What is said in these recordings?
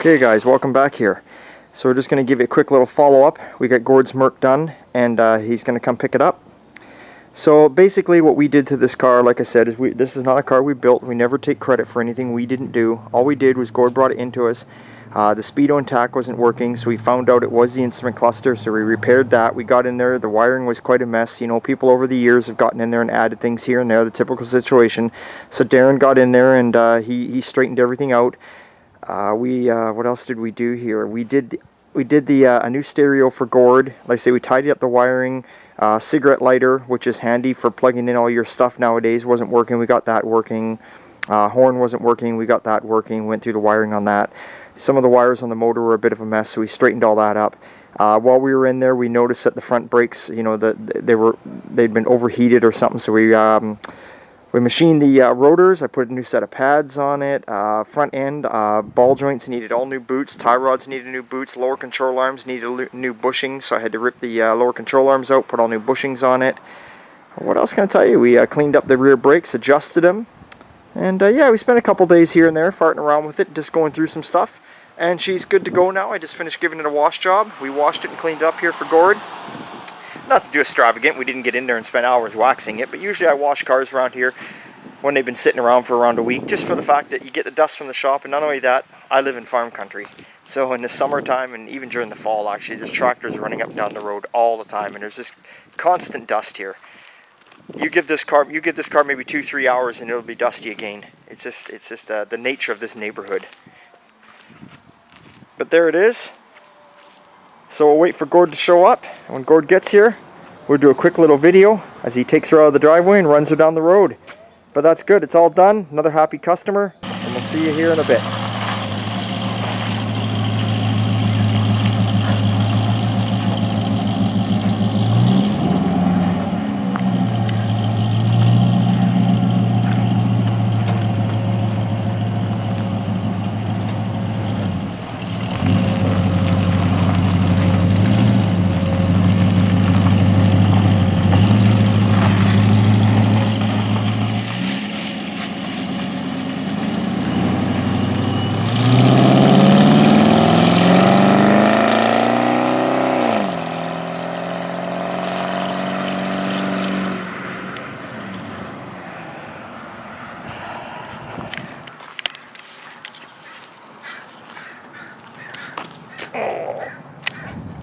Okay guys, welcome back here. So we're just going to give you a quick little follow-up. We got Gord's Merc done, and he's going to come pick it up. So basically what we did to this car, like I said, is this is not a car we built. We never take credit for anything we didn't do. All we did was Gord brought it into us. The speedo and tack wasn't working, so we found out it was the instrument cluster, so we repaired that. We got in there, the wiring was quite a mess. You know, people over the years have gotten in there and added things here and there, the typical situation. So Darren got in there and he straightened everything out. What else did we do here? We did a new stereo for Gord. Like I say, we tidied up the wiring. Cigarette lighter, which is handy for plugging in all your stuff nowadays, wasn't working. We got that working. Horn wasn't working. We got that working. Went through the wiring on that. Some of the wires on the motor were a bit of a mess, so we straightened all that up. While we were in there, we noticed that the front brakes, you know, they'd been overheated or something. So we machined the rotors. I put a new set of pads on it. Front end, ball joints needed all new boots. Tie rods needed new boots. Lower control arms needed new bushings, so I had to rip the lower control arms out, put all new bushings on it. What else can I tell you? We cleaned up the rear brakes, adjusted them. And yeah, we spent a couple days here and there farting around with it, just going through some stuff. And she's good to go now. I just finished giving it a wash job. We washed it and cleaned it up here for Gord. Nothing too extravagant. We didn't get in there and spend hours waxing it, but usually I wash cars around here when they've been sitting around for around a week, just for the fact that you get the dust from the shop. And not only that, I live in farm country, so in the summertime and even during the fall, actually, there's tractors running up and down the road all the time, and there's this constant dust here. You give this car maybe 2-3 hours and it'll be dusty again. It's just the nature of this neighborhood. But there it is. So we'll wait for Gord to show up, and when Gord gets here, we'll do a quick little video as he takes her out of the driveway and runs her down the road. But that's good, it's all done, another happy customer, and we'll see you here in a bit.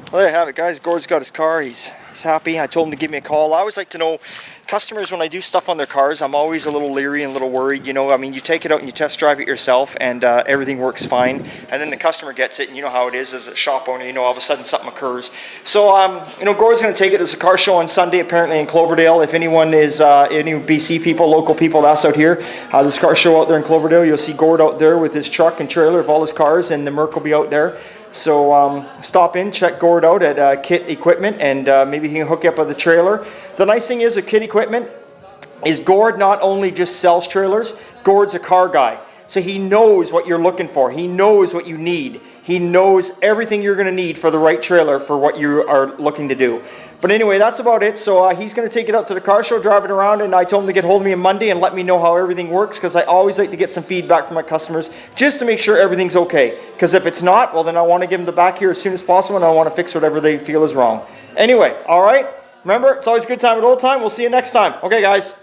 Well, there you have it, guys. Gord's got his car. He's happy. I told him to give me a call. I always like to know, customers, when I do stuff on their cars, I'm always a little leery and a little worried. You know, I mean, you take it out and you test drive it yourself, and everything works fine. And then the customer gets it, and you know how it is as a shop owner. You know, all of a sudden something occurs. So, you know, Gord's going to take it. There's a car show on Sunday, apparently in Cloverdale. If anyone is any BC people, local people, that's out here. There's a car show out there in Cloverdale. You'll see Gord out there with his truck and trailer of all his cars, and the Merc will be out there. So stop in, check Gord out at Kit Equipment, and maybe he can hook you up with the trailer. The nice thing is with Kit Equipment is Gord not only just sells trailers, Gord's a car guy. So he knows what you're looking for. He knows what you need. He knows everything you're going to need for the right trailer for what you are looking to do. But anyway, that's about it. So he's going to take it out to the car show, drive it around, and I told him to get hold of me on Monday and let me know how everything works, because I always like to get some feedback from my customers just to make sure everything's okay. Because if it's not, well, then I want to give them the back here as soon as possible, and I want to fix whatever they feel is wrong. Anyway, all right? Remember, it's always a good time at old time. We'll see you next time. Okay, guys.